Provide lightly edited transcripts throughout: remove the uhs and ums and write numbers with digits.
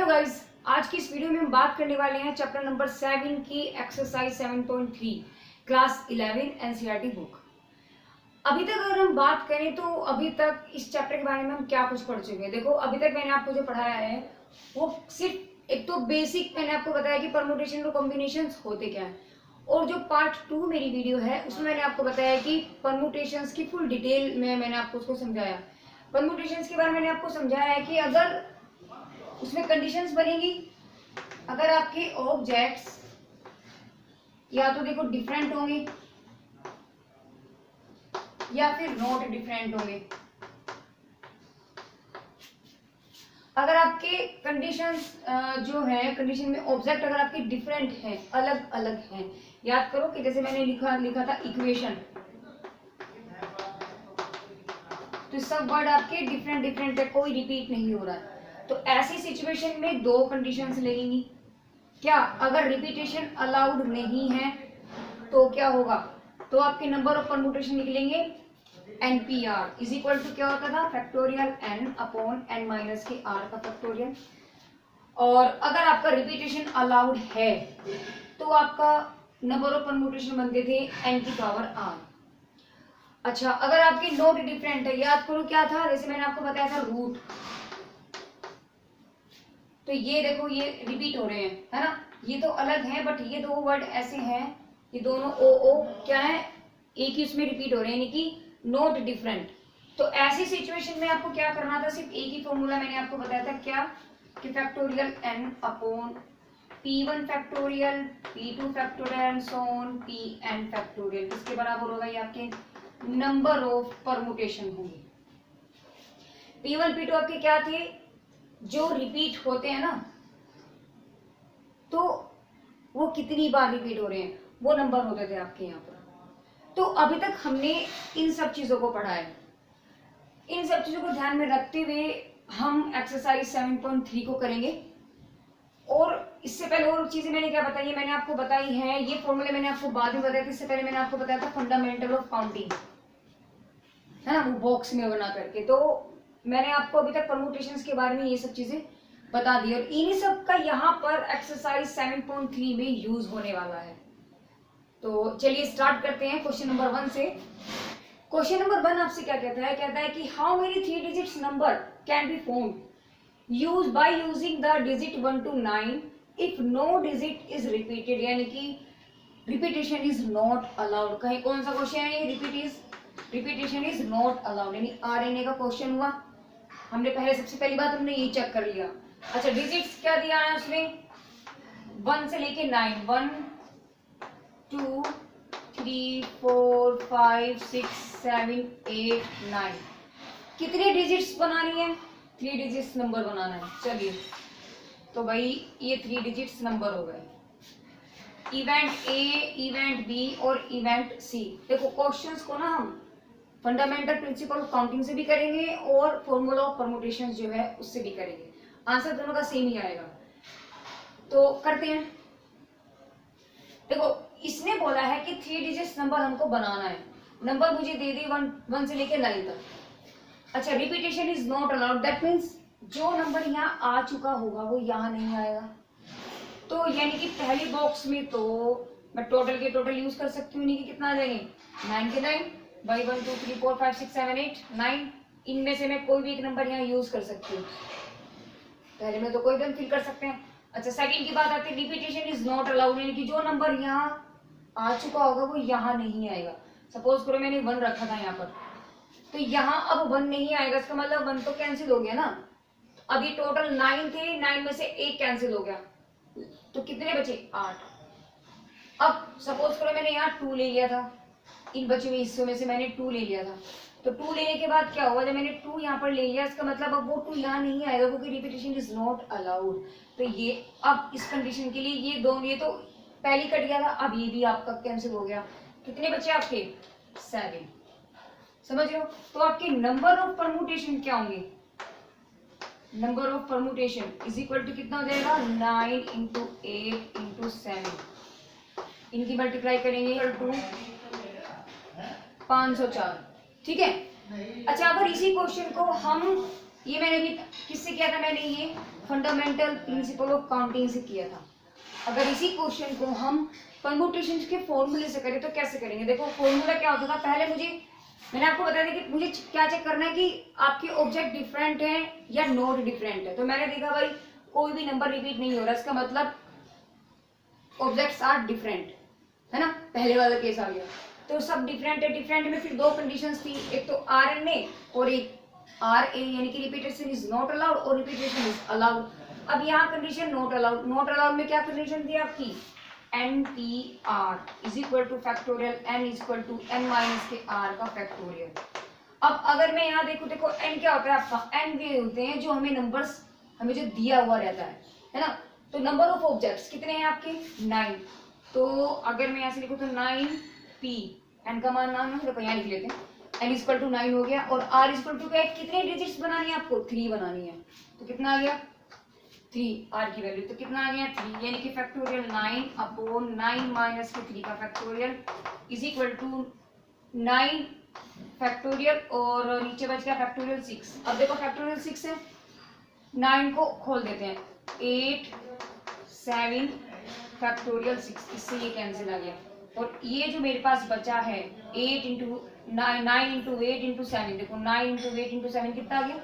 Guys, आज की इस वीडियो में हम बात करने वाले हैं चैप्टर नंबर 7 की एक्सरसाइज 7.3 क्लास 11 एनसीईआरटी बुक। अभी तक अगर हम बात करें तो अभी तक इस चैप्टर के बारे में हम क्या कुछ पढ़ चुके हैं। देखो, अभी तक मैंने आपको जो पढ़ाया है वो सिर्फ एक तो बेसिक मैंने आपको बताया कि परमुटेशन और कॉम्बिनेशंस होते क्या है, और जो पार्ट 2 मेरी वीडियो है उसमें मैंने आपको बताया कि परमुटेशंस की फुल डिटेल में मैंने आपको उसको समझाया। परमुटेशंस के बारे में मैंने आपको समझाया है कि अगर उसमें कंडीशंस बनेगी, अगर आपके ऑब्जेक्ट्स या तो देखो डिफरेंट होंगे या फिर नॉट डिफरेंट होंगे। अगर आपके कंडीशंस जो है, कंडीशन में ऑब्जेक्ट अगर आपके डिफरेंट हैं, अलग अलग हैं, याद करो कि जैसे मैंने लिखा था इक्वेशन, तो सब वर्ड आपके डिफरेंट डिफरेंट है, कोई रिपीट नहीं हो रहा है। तो ऐसी सिचुएशन में दो कंडीशंस लगेंगी। क्या? अगर रिपीटेशन अलाउड नहीं है तो क्या होगा? तो आपके नंबर ऑफ परमुटेशन निकलेंगे NPR इज इक्वल टू क्या होता था? Factorial n upon n minus के r का फैक्टोरियल। और अगर आपका रिपीटेशन अलाउड है तो आपका नंबर ऑफ परमुटेशन बनते थे n की पावर r। अच्छा, अगर आपके नोट डिफरेंट है, याद करो क्या था, जैसे मैंने आपको बताया था रूट, तो ये देखो ये रिपीट हो रहे हैं, है ना, ये तो अलग है बट ये दो वर्ड ऐसे हैं, ये दोनों ओ क्या है, एक ही उसमें रिपीट हो रहे हैं, यानी कि नोट डिफरेंट। तो ऐसी सिचुएशन में आपको क्या करना था? सिर्फ एक ही फॉर्मूला मैंने आपको बताया था, क्या कि factorial n upon p1 factorial p2 factorial and so on pn factorial, इसके बराबर होगा ये आपके नंबर ऑफ परमुटेशन होंगे। p1 p2 आपके क्या थे? जो रिपीट होते हैं ना, तो वो कितनी बार रिपीट हो रहे हैं वो नंबर होते थे आपके यहाँ पर। तो अभी तक हमने इन सब चीजों को पढ़ा है। इन सब चीजों को ध्यान में रखते हुए हम एक्सरसाइज 7.3 को करेंगे। और इससे पहले और चीजें मैंने क्या बताई है, मैंने आपको बताई है, ये फॉर्मूले मैंने आपको बाद में बताया था। इससे पहले मैंने आपको बताया था फंडामेंटल ऑफ काउंटिंग, है ना, वो बॉक्स में बना करके। तो मैंने आपको अभी तक परमुटेशंस के बारे में ये सब चीजें बता दी, और इन्हीं सब का यहाँ पर एक्सरसाइज 7.3 में यूज होने वाला है। तो चलिए स्टार्ट करते हैं क्वेश्चन नंबर 1 से। क्वेश्चन नंबर 1 आपसे क्या कहता है? कहता है कि how many 3 digits number can be formed use by using the digit 1 to 9 if no digit is repeated, यानी कि रिपीटेशन इज नॉट अलाउड। कहीं कौन सा क्वेश्चन है ये? रिपीटेशन इज नॉट अलाउड, यानी RNA का क्वेश्चन हुआ। हमने पहले सबसे पहली बात हमने ये चेक कर लिया। अच्छा, डिजिट्स क्या दिया है उसमें? 1 से लेके 9, 1 2 3 4 5 6 7 8 9, कितने डिजिट्स बनानी है? 3 डिजिट्स नंबर बनाना है। चलिए, तो भाई ये 3 डिजिट्स नंबर हो गए। इवेंट A, इवेंट B और इवेंट C। देखो, क्वेश्चंस को ना हम फंडामेंटल प्रिंसिपल ऑफ काउंटिंग से भी करेंगे और फॉर्मूला ऑफ परमुटेशन जो है उससे भी करेंगे। आंसर दोनों का सेम ही आएगा। तो करते हैं। देखो, इसने बोला है कि 3 डिजिट्स नंबर हमको बनाना है। नंबर मुझे दे दी 1 से लेके 9 तक। अच्छा, repetition is not allowed, that means जो नंबर यहाँ आ चुका होगा वो यहाँ नहीं आएगा। तो यानी कि पहली बॉक्स में तो मैं टोटल के टोटल यूज कर सकती हूँ, यानी कि कितना आ जाएंगे? 9 के 9 बाई 1 2 3 4 5 6 7 8 9। इनमें से मैं कोई भी एक नंबर यहाँ यूज कर सकती हूँ। पहले में तो कोई भी हम फिल कर सकते हैं। अच्छा, सेकंड की बात आती है, रिपीटेशन इज नॉट अलाउड, यानी कि जो नंबर यहाँ आ चुका होगा वो यहाँ नहीं आएगा। सपोज करो मैंने 1 रखा था यहाँ पर, तो यहाँ अब 1 नहीं आएगा, इसका मतलब 1 तो कैंसिल हो गया ना। अभी टोटल 9 थे, 9 में से 1 कैंसिल हो गया, तो कितने बचे? 8। अब सपोज करो मैंने यहाँ 2 ले लिया था, इन बचे हुए हिस्सों में से मैंने 2 ले लिया था, तो 2 लेने के बाद क्या हुआ? जब मैंने 2 यहाँ पर ले लिया, इसका मतलब अब वो 2 यहाँ नहीं आएगा क्योंकि रिपीटेशन इज नॉट अलाउड। तो ये अब इस कंडीशन के लिए ये तो पहली कट गया था, अब ये भी आपका कैंसिल हो गया। कितने बचे आपके? 7। समझ रहे हो? तो आपके नंबर ऑफ परमुटेशन क्या होंगे? Number of permutation is equal to कितना हो जाएगा? 9 इंटू 8 इंटू 7। इनकी मल्टीप्लाई करेंगे टू 504। ठीक है। अच्छा, अगर इसी क्वेश्चन को हम, ये मैंने भी किससे किया था? मैंने ये फंडामेंटल प्रिंसिपल ऑफ काउंटिंग से किया था। अगर इसी क्वेश्चन को हम परमुटेशन के फॉर्मूले से करें तो कैसे करेंगे? देखो फॉर्मूला क्या होता था, पहले मैंने आपको बताया था कि मुझे क्या चेक करना है कि आपके ऑब्जेक्ट डिफरेंट है या नोट डिफरेंट है। तो मैंने देखा भाई कोई भी नंबर रिपीट नहीं हो रहा, इसका मतलब ऑब्जेक्ट्स आर डिफरेंट, है ना, पहले वाला केस आ गया। तो सब डिफरेंट है, डिफरेंट में फिर दो कंडीशंस थी, एक तो RNA और एक RA, यानी कि रिपीटेशन इज नॉट अलाउड और रिपीटेशन इज अलाउड। अब यहाँ condition not allowed, not allowed में क्या कंडीशन थी आपकी, NPR is equal to factorial n is equal to n minus के r का फैक्टोरियल। अब अगर मैं यहाँ देखो n क्या होता है आपका, n वे होते हैं जो हमें नंबर्स हमें जो दिया हुआ रहता है ना। तो नंबर ऑफ ऑब्जेक्ट्स कितने हैं आपके, 9। तो अगर मैं यहाँ से लिखूँ तो 9p, n का मान नाम है, देखो यहाँ लिख लेते हैं, n इज इक्वल टू 9 हो गया, और r इज इक्वल टू क्या, कितने डिजिट्स बनानी है आपको, 3 बनानी है। तो कितना आ गया 3, r की वैल्यू तो कितना आ गया 3, यानी कि फैक्टोरियल 9 अपॉन 9 माइनस के 3 का factorial is equal to 9 factorial, और नीचे बच गया फैक्टोरियल 6। अब देखो फैक्टोरियल 6 है, 9 को खोल देते हैं, 8 7 फैक्टोरियल 6, इससे ये कैंसिल आ गया। और ये जो मेरे पास बचा है 8 इंटू 9 इंटू 8 इंटू 7, देखो 9 इंटू 8 इंटू 7 कितना आ गया,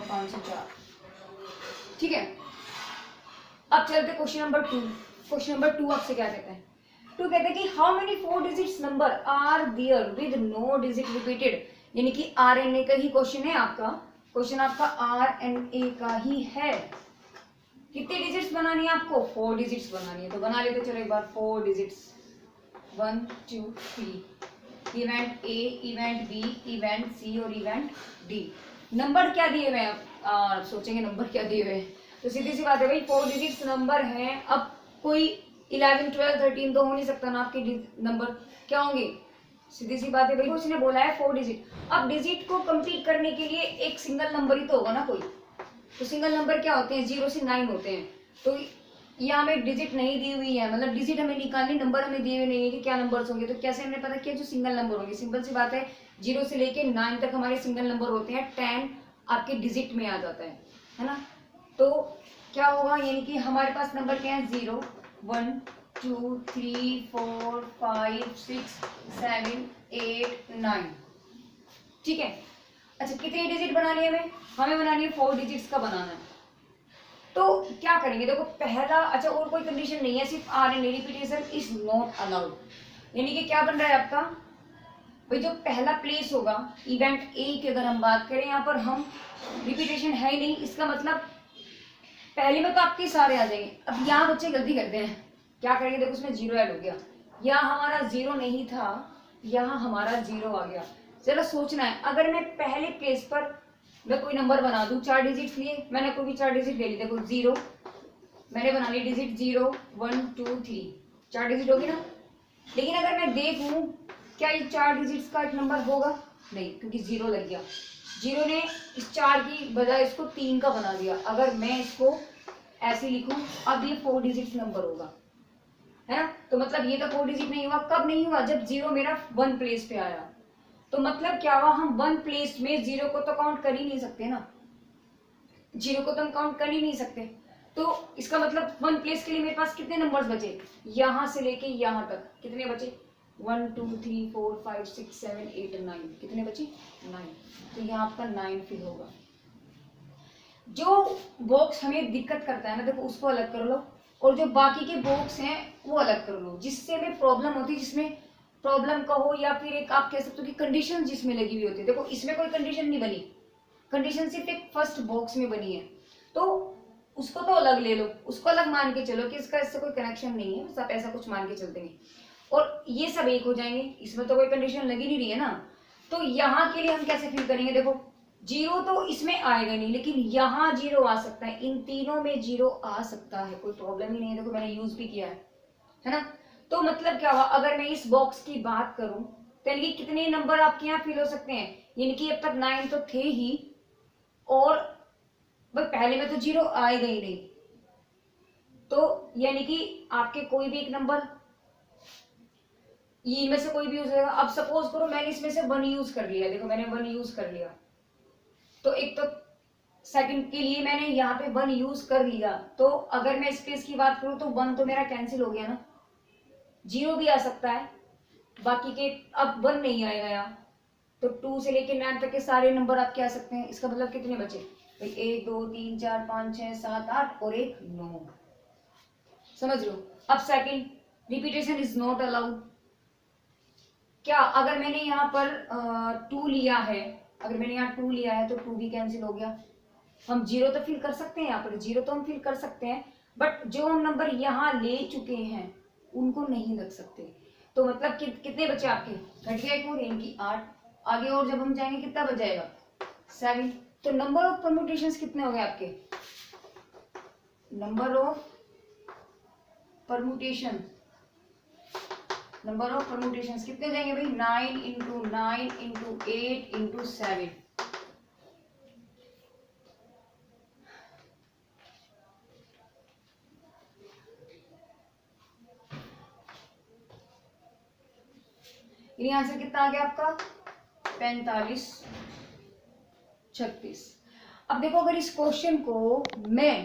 504। ठीक है, अब चलते क्वेश्चन नंबर 2। क्वेश्चन नंबर 2 आपसे क्या कहता है, 2 कहते हैं कि how many 4 digits number are there with no digit repeated, यानी कि RNA का ही क्वेश्चन है आपका, क्वेश्चन आपका RNA का ही है। कितने डिजिट्स बनानी है आपको, 4 डिजिट्स बनानी है। तो बना लेते चलो एक बार 4 digits, 1 2 3, event A, event B, event C और इवेंट D। नंबर क्या दिए हुए हैं, आप सोचेंगे नंबर क्या दिए हुए हैं, तो सीधी सी बात है भाई 4 डिजिट्स नंबर हैं। अब कोई 11 12 13 तो हो नहीं सकता ना, आपके नंबर क्या होंगे, सीधी सी बात है भाई, उसने बोला है 4 डिजिट। अब डिजिट को कंप्लीट करने के लिए एक सिंगल नंबर ही तो होगा ना कोई, तो सिंगल नंबर क्या होते हैं, 0 से 9 होते हैं। तो यहाँ हमें डिजिट नहीं दी हुई है, मतलब डिजिट हमें निकालनी, नंबर हमें दिए हुए नहीं है कि क्या नंबर्स होंगे। तो कैसे हमने पता किया, जो सिंगल नंबर होंगे, सिंपल सी बात है 0 से लेके 9 तक हमारे सिंगल नंबर होते हैं, 10 आपके डिजिट में आ जाता है ना। तो क्या होगा, यानी कि हमारे पास नंबर क्या है, 0 1 2 3 4 5 6 7 8 9। ठीक है, अच्छा कितनी डिजिट बनानी है हमें बनानी है 4 डिजिट्स का बनाना है। तो क्या करेंगे, देखो पहला, अच्छा और कोई कंडीशन नहीं है, सिर्फ RNA repetition is not allowed, यानी कि क्या बन रहा है आपका भाई, जो पहला प्लेस होगा इवेंट A की अगर हम बात करें, यहाँ पर हम रिपीटेशन है ही नहीं, इसका मतलब पहले में तो आपके सारे आ जाएंगे। अब यहाँ बच्चे गलती करते हैं, क्या करेंगे, देखो उसमें 0 ऐड हो गया, यहाँ हमारा 0 नहीं था, यहाँ हमारा 0 आ गया। जरा सोचना है, अगर मैं पहले प्लेस पर मैं कोई नंबर बना दूं, 4 डिजिट लिए, मैंने कोई भी 4 डिजिट ले ली, देखो 0 मैंने बना ली डिजिट, 0 1 2 3, 4 डिजिट होगी ना। लेकिन अगर मैं देखूं क्या ये 4 डिजिट्स का एक नंबर होगा, नहीं, क्योंकि 0 लग गया, 0 ने इस 4 की बजाय इसको 3 का बना दिया। अगर मैं इसको ऐसे लिखूं, अब ये 4 डिजिट्स नंबर होगा, है ना। तो मतलब ये तो 4 डिजिट नहीं हुआ, कब नहीं हुआ, जब 0 मेरा 1 प्लेस पे आया। तो मतलब क्या हुआ, हम 1 प्लेस में 0 को तो काउंट कर ही नहीं सकते ना, 0 को तो हम काउंट कर ही नहीं सकते। तो इसका मतलब 1 प्लेस के लिए मेरे पास कितने नंबर्स बचे, यहां से लेके यहां तक कितने बचे, 1 2 3 4 5 6 7 8 9, कितने बचे 9। तो यहाँ आपका 9 फिल होगा। जो बॉक्स हमें दिक्कत करता है ना, देखो उसको अलग कर लो, और जो बाकी के बॉक्स हैं वो अलग कर लो, जिससे हमें प्रॉब्लम होती है, जिसमें प्रॉब्लम कहो या फिर एक आप कह सकते हो कि कंडीशन जिसमें लगी हुई होती है। देखो इसमें कोई कंडीशन नहीं बनी, कंडीशन सिर्फ एक फर्स्ट बॉक्स में बनी है, तो उसको तो अलग ले लो, उसको अलग मान के चलो कि इसका इससे कोई कनेक्शन नहीं है, सब ऐसा कुछ मान के चलते हैं, और ये सब एक हो जाएंगे, इसमें तो कोई कंडीशन लगी नहीं रही है ना। तो यहाँ के लिए हम कैसे फिल करेंगे, देखो 0 तो इसमें आएगा नहीं, लेकिन यहाँ 0 आ सकता है, इन तीनों में 0 आ सकता है, कोई प्रॉब्लम ही नहीं है। देखो मैंने यूज भी किया है ना। तो मतलब क्या हुआ, अगर मैं इस बॉक्स की बात करूं तो यानी कि कितने नंबर आपके यहाँ फिल हो सकते हैं, यानी कि अब तक 9 तो थे ही, और भाई पहले में तो 0 आएगा ही नहीं, तो यानी कि आपके कोई भी एक नंबर, ये इनमें से कोई भी यूज होगा। अब सपोज करो मैंने इसमें से 1 यूज कर लिया, देखो मैंने 1 यूज कर लिया, तो एक तो सेकंड के लिए मैंने यहाँ पे 1 यूज कर लिया, तो अगर मैं स्पेस की बात करूँ तो 1 तो मेरा कैंसिल हो गया ना, 0 भी आ सकता है, बाकी के अब 1 नहीं आएगा यहाँ। तो 2 से लेके 9 तक के सारे नंबर आपके आ सकते हैं। इसका मतलब कितने बचे भाई, 1 2 3 4 5 6 7 8 और 1 9, समझ लो। अब second, repetition is not allowed. क्या अगर मैंने यहाँ पर 2 लिया है, अगर मैंने यहाँ 2 लिया है तो 2 भी कैंसिल हो गया। हम 0 तो फिल कर सकते हैं, यहाँ पर 0 तो हम फिल कर सकते हैं, बट जो हम नंबर यहाँ ले चुके हैं उनको नहीं रख सकते। तो मतलब कितने बचे आपके, घट गया एक और, यानी कि 8। आगे और जब हम जाएंगे कितना बच जाएगा, 7। तो नंबर ऑफ परम्यूटेशंस कितने हो गए आपके, number of permutation, number of permutations कितने हो जाएंगे भाई, 9 इंटू 9 इंटू 8 इंटू 7। यानी आंसर कितना आ गया आपका, 45 36। अब देखो अगर इस क्वेश्चन को मैं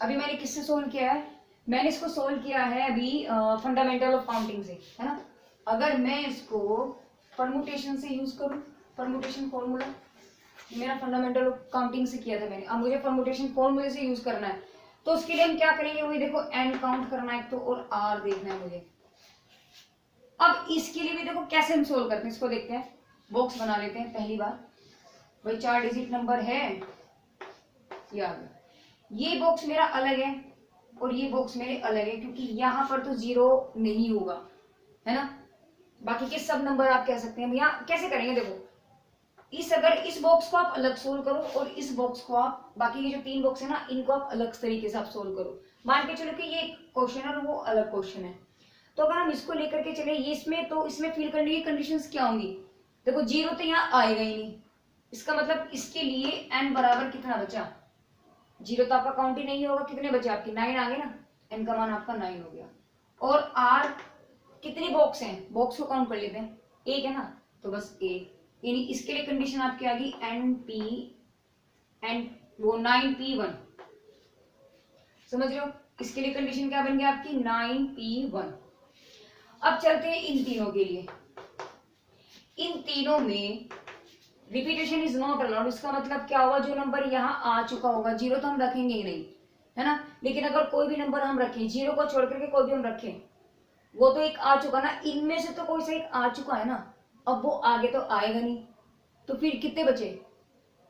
अभी मैंने किससे सोल्व किया है, मैंने इसको सोल्व किया है अभी फंडामेंटल ऑफ काउंटिंग से, है ना। अगर मैं इसको परमुटेशन से यूज करूं, परमुटेशन फॉर्मूला मेरा फंडामेंटल ऑफ काउंटिंग से किया था मैंने, अब मुझे परमुटेशन फॉर्मूले से यूज करना है, तो उसके लिए हम क्या करेंगे, वही देखो एन काउंट करना है तो, और आर देखना है मुझे। अब इसके लिए भी देखो कैसे हम सोल्व करते हैं, इसको देखते हैं। बॉक्स बना लेते हैं पहली बार, भाई 4 डिजिट नंबर है, ये आ गया। ये बॉक्स मेरा अलग है और ये बॉक्स मेरे अलग है, क्योंकि यहाँ पर तो 0 नहीं होगा, है ना। बाकी के सब नंबर आप कह सकते हैं। यहाँ कैसे करेंगे, देखो अगर इस बॉक्स को आप अलग सोल्व करो और इस बॉक्स को आप, बाकी के जो 3 बॉक्स है ना, इनको आप अलग तरीके से आप सोल्व करो। मान के चलो कि ये क्वेश्चन है और वो अलग क्वेश्चन है, तो अगर हम इसको लेकर के चले, ये इसमें फिल करने की कंडीशंस क्या होंगी, देखो 0 तो यहाँ आएगा ही नहीं, इसका मतलब इसके लिए n बराबर कितना बचा, 0 तो आपका काउंट ही नहीं होगा, कितने बचे आपके 9 आ गए ना, n का मान आपका 9 हो गया। और r कितने बॉक्स हैं, बॉक्स को काउंट कर लेते हैं, एक है ना, तो बस एक, यानी इसके लिए कंडीशन आपकी आ गई वो 9p1, समझ रहे हो। इसके लिए कंडीशन क्या बन गई आपकी 9p1। अब चलते हैं इन तीनों के लिए, इन तीनों में रिपीटेशन इज नॉट अलाउड। इसका मतलब क्या हुआ, जो नंबर यहाँ आ चुका होगा, 0 तो हम रखेंगे ही नहीं, है ना, लेकिन अगर कोई भी नंबर हम रखें, 0 को छोड़ करके कोई भी हम रखें, वो तो एक आ चुका ना, इनमें से तो कोई सा एक आ चुका है ना, अब वो आगे तो आएगा नहीं, तो फिर कितने बचे,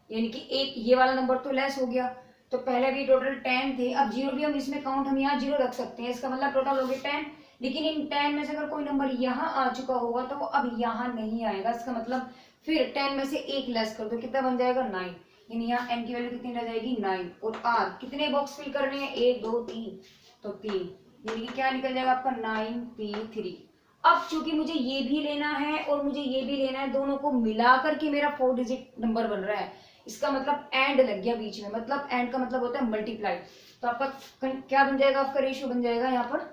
यानी कि एक ये वाला नंबर तो लेस हो गया, तो पहले भी टोटल 10 थे, अब 0 भी हम इसमें काउंट, हम यहाँ 0 रख सकते हैं, इसका मतलब टोटल हो गए 10। लेकिन इन 10 में से अगर कोई नंबर यहाँ आ चुका होगा तो वो अब यहाँ नहीं आएगा, इसका मतलब फिर 10 में से एक लेस कर दो, कितना बन जाएगा 9, यानी यहाँ n की वैल्यू कितनी रह जाएगी 9। और r कितने बॉक्स फिल करने हैं, 1 2 3, तो 3, यानी कि क्या निकल जाएगा आपका 9p3। अब चूंकि मुझे ये भी लेना है और मुझे ये भी लेना है, दोनों को मिला करके मेरा 4 डिजिट नंबर बन रहा है, इसका मतलब एंड लग गया बीच में, मतलब एंड का मतलब होता है मल्टीप्लाई, तो आपका क्या बन जाएगा, आपका रेशियो बन जाएगा यहाँ पर,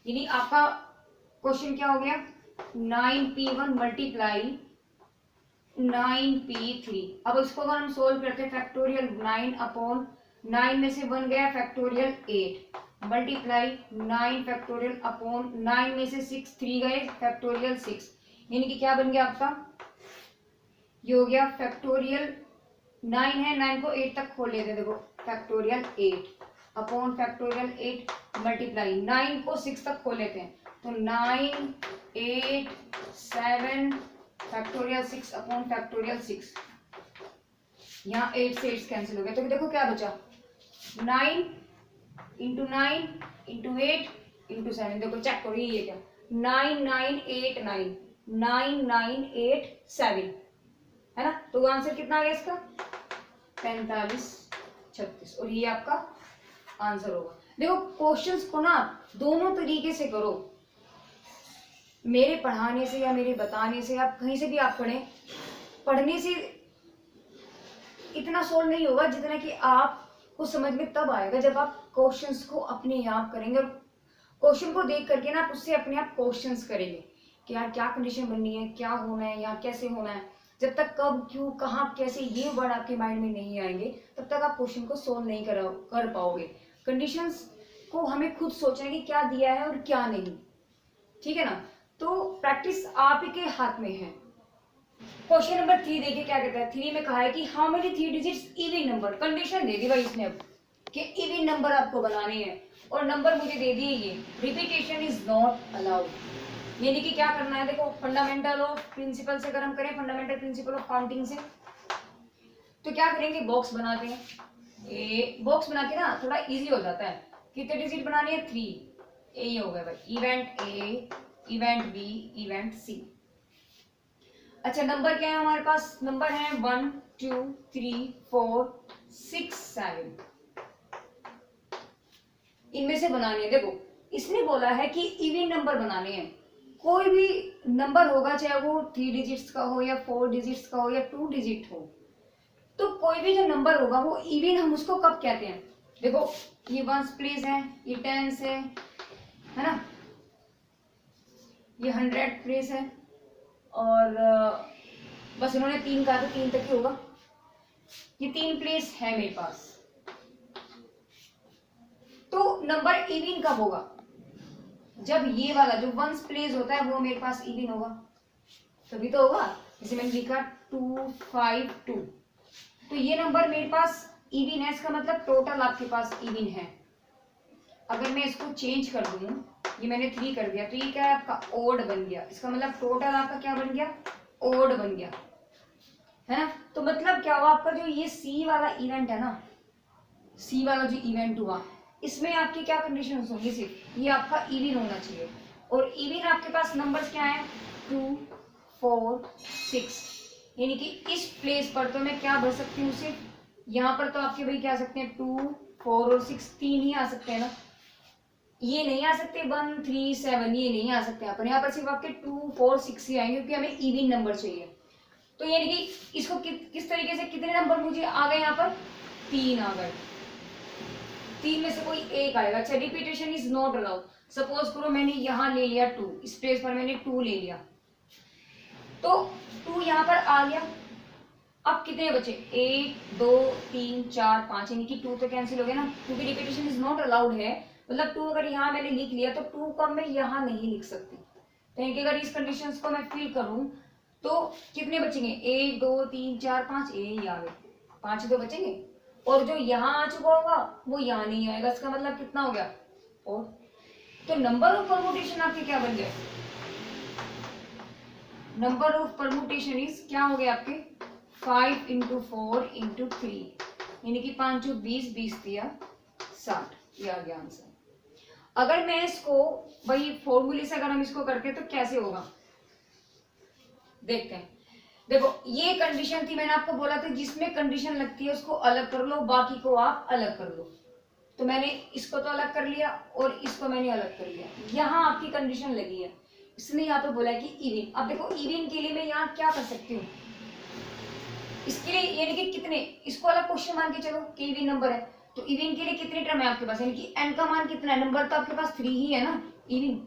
यानी आपका क्वेश्चन क्या हो गया, 9p1 मल्टीप्लाई 9p3। अब इसको अगर हम सोल्व करते हैं, फैक्टोरियल 9 अपॉन 9 में से 1 गया, फैक्टोरियल 8 मल्टीप्लाई 9 फैक्टोरियल अपॉन 9 में से 6 3 गए, फैक्टोरियल 6, यानी कि क्या बन गया आपका, ये हो गया फैक्टोरियल 9 है, 9 को 8 तक खोल लेते, देखो फैक्टोरियल 8 अपॉन फैक्टोरियल 8 मल्टीप्लाई 9 को 6 तक खोल लेते हैं, तो 9 8 7 फैक्टोरियल 6 अपॉन फैक्टोरियल 6, यहाँ 8 से 8 कैंसिल हो गया, तो देखो क्या बचा, 9 इंटू 9 इंटू 8 इंटू 7, देखो चेक करो ये क्या, 9 9 8 9 9 9 8 7, है ना, तो आंसर कितना आ गया इसका 45 36, और ये आपका आंसर होगा। देखो क्वेश्चंस को ना दोनों तरीके से करो, मेरे पढ़ाने से या मेरे बताने से, आप कहीं से भी आप पढ़ने से इतना सोल्व नहीं होगा जितना कि आपको समझ में तब आएगा जब आप क्वेश्चंस को अपने आप करेंगे। और क्वेश्चन को देख करके ना आप उससे अपने आप क्वेश्चंस करेंगे कि यार क्या कंडीशन बननी है, क्या होना है, यहाँ कैसे होना है। जब तक कब, क्यों, कहाँ, कैसे ये वर्ड आपके माइंड में नहीं आएंगे तब तक आप क्वेश्चन को सोल्व नहीं कर पाओगे। कंडीशंस को हमें खुद सोचना है कि क्या दिया है और क्या नहीं, ठीक है ना। तो प्रैक्टिस आप ही के हाथ में है। क्वेश्चन नंबर 3 देखिए क्या कहता है। 3 में कहा है कि how many 3 digits even number. Condition दे दी भाई इसने अब कि इवन नंबर आपको बनाने हैं और नंबर मुझे दे दिए ये। रिपीटेशन इज नॉट अलाउड, यानी कि क्या करना है, देखो फंडामेंटल ऑफ प्रिंसिपल से अगर हम करें, फंडामेंटल प्रिंसिपल ऑफ काउंटिंग से, तो क्या करेंगे, बॉक्स बनाते हैं। बॉक्स बना के ना थोड़ा इजी हो जाता है। कितने डिजिट बनाने हैं, 3। ये हो गया भाई, event A, event B, event C. अच्छा नंबर क्या है हमारे पास, नंबर है 1 2 3 4 6 7। इनमें से बनाने हैं। देखो इसने बोला है कि इवन नंबर बनाने हैं। कोई भी नंबर होगा, चाहे वो 3 डिजिट्स का हो या 4 डिजिट्स का हो या 2 डिजिट हो, तो कोई भी जो नंबर होगा वो इवन हम उसको कब कहते हैं। देखो ये वंस प्लेस है, ये टेंस है ना, ये 100 प्लेस है, और बस इन्होंने 3 कहा तो 3 तक ही होगा। ये 3 प्लेस है मेरे पास। तो नंबर इवन कब होगा, जब ये वाला जो वंस प्लेस होता है वो मेरे पास इवन होगा, तभी तो होगा। जैसे मैंने लिखा 2 5 2, तो ये नंबर मेरे पास इवन है, इसका मतलब टोटल आपके पास इवन है। अगर मैं इसको चेंज कर दूं, ये मैंने 3 कर दिया, तो ये क्या है आपका ओड बन गया। इसका मतलब टोटल आपका क्या बन गया, ओड बन गया, है ना। तो मतलब क्या हुआ, आपका जो ये सी वाला इवेंट है ना, सी वाला जो इवेंट हुआ, इसमें आपकी क्या कंडीशन होंगी, सिर्फ ये आपका इवन होना चाहिए। और इवन आपके पास नंबर्स क्या है, 2 4 6, यानी कि इस प्लेस पर तो मैं क्या भर सकती हूँ, सिर्फ यहाँ पर तो आपके भाई क्या आ सकते हैं, 2 4 और 6, 3 ही आ सकते हैं ना, ये नहीं आ सकते 1 3 7, ये नहीं आ सकते यहाँ पर सिर्फ आपके 2 4 6 ही आएंगे, क्योंकि हमें इवन नंबर चाहिए। तो यानी कि इसको किस तरीके से, कितने नंबर मुझे आ गए यहाँ पर, 3 आ गए। 3 में से कोई एक आएगा। अच्छा repetition is not allowed. Suppose करो मैंने यहाँ ले लिया 2, इस प्लेस पर मैंने 2 ले लिया, तो 2 यहाँ पर आ गया। अब कितने बचे, 1 2 3 4 5, यानी कि 2 तो कैंसिल हो गया ना, क्योंकि रिपीटेशन इज नॉट अलाउड है। मतलब 2 अगर यहाँ मैंने लिख लिया तो 2 को मैं यहाँ नहीं लिख सकती। तो यानी कि अगर इस कंडीशंस को मैं फिल करूं तो कितने बचेंगे, 1 2 3 4 5, ये आ गए, 5 तो बचेंगे। और जो यहाँ आ चुका होगा वो यहाँ नहीं आएगा, इसका मतलब कितना हो गया, 4। तो नंबर ऑफ परमुटेशन आपके क्या बन गए, नंबर ऑफ परमुटेशन इज क्या हो गया आपके, 5 इंटू 4 इंटू 3, यानी कि 5 20 20 दिया 60, ये आ गया आंसर। अगर मैं इसको वही फॉर्मूले से अगर हम इसको करते हैं तो कैसे होगा, देखते हैं। देखो ये कंडीशन थी, मैंने आपको बोला था जिसमें कंडीशन लगती है उसको अलग कर लो, बाकी को आप अलग कर लो। तो मैंने इसको तो अलग कर लिया और इसको मैंने अलग कर लिया। यहाँ आपकी कंडीशन लगी है, इसने यहाँ पे बोला है कि इवन। अब देखो इवन के लिए मैं यहाँ क्या कर सकती हूँ, इसके लिए यानी कि कितने, इसको अलग क्वेश्चन मान के चलो कि इवन नंबर है, तो इवन के लिए कितने टर्म है आपके पास, यानी कि n का मान कितना है, नंबर तो आपके पास 3 ही है ना इवन।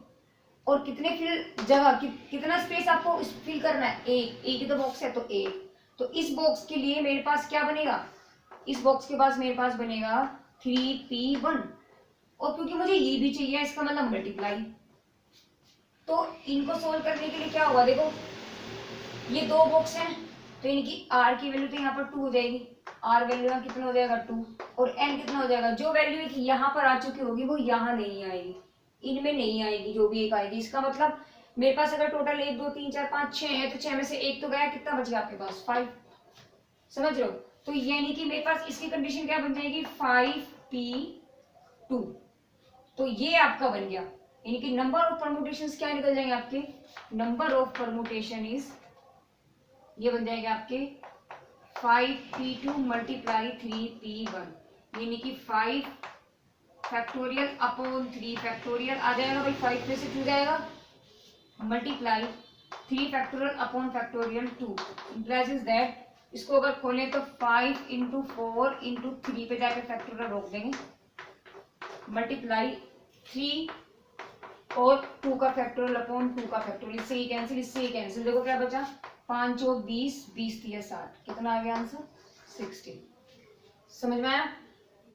और कितने फिल जगह कितना स्पेस आपको फिल करना है, एक ही तो बॉक्स है, तो एक। तो इस बॉक्स के लिए मेरे पास क्या बनेगा, इस बॉक्स के पास मेरे पास बनेगा 3p1, और क्योंकि मुझे ये भी चाहिए इसका मतलब मल्टीप्लाई। तो इनको सोल्व करने के लिए क्या होगा, देखो ये 2 बॉक्स हैं, तो यानी कि r की वैल्यू तो यहाँ पर 2 हो जाएगी, r वैल्यू यहाँ कितना हो जाएगा 2, और n कितना हो जाएगा, जो वैल्यू यहाँ पर आ चुकी होगी वो यहाँ नहीं आएगी, इनमें नहीं आएगी, जो भी एक आएगी। इसका मतलब मेरे पास अगर टोटल 1 2 3 4 5 6 है, तो 6 में से एक तो गया, कितना बच गया आपके पास 5, समझ रहे हो। तो यानी कि मेरे पास इसकी कंडीशन क्या बन जाएगी, 5p2, तो ये आपका बन गया। यानी कि नंबर ऑफ परमुटेशंस क्या निकल जाएंगे आपके, नंबर ऑफ परमुटेशन इज, ये बन जाएगा आपके 5p2 मल्टीप्लाई 3p1, यानी कि 5 फैक्टोरियल अपॉन 3 फैक्टोरियल आ जाएगा भाई, 5 में से 2 जाएगा, multiply 3 factorial upon factorial 2 implies is that, इसको अगर खोलें तो 5 इंटू 4 इंटू 3 पे जाकर फैक्टोरियल रोक देंगे, मल्टीप्लाई 3 और 2 का फैक्टोरियल अपॉन 2 का फैक्टोरियल, इससे ये कैंसिल, इससे ये कैंसिल, देखो क्या बचा 5 और 20, 20 3 60, कितना आ गया आंसर 60। समझ में आया?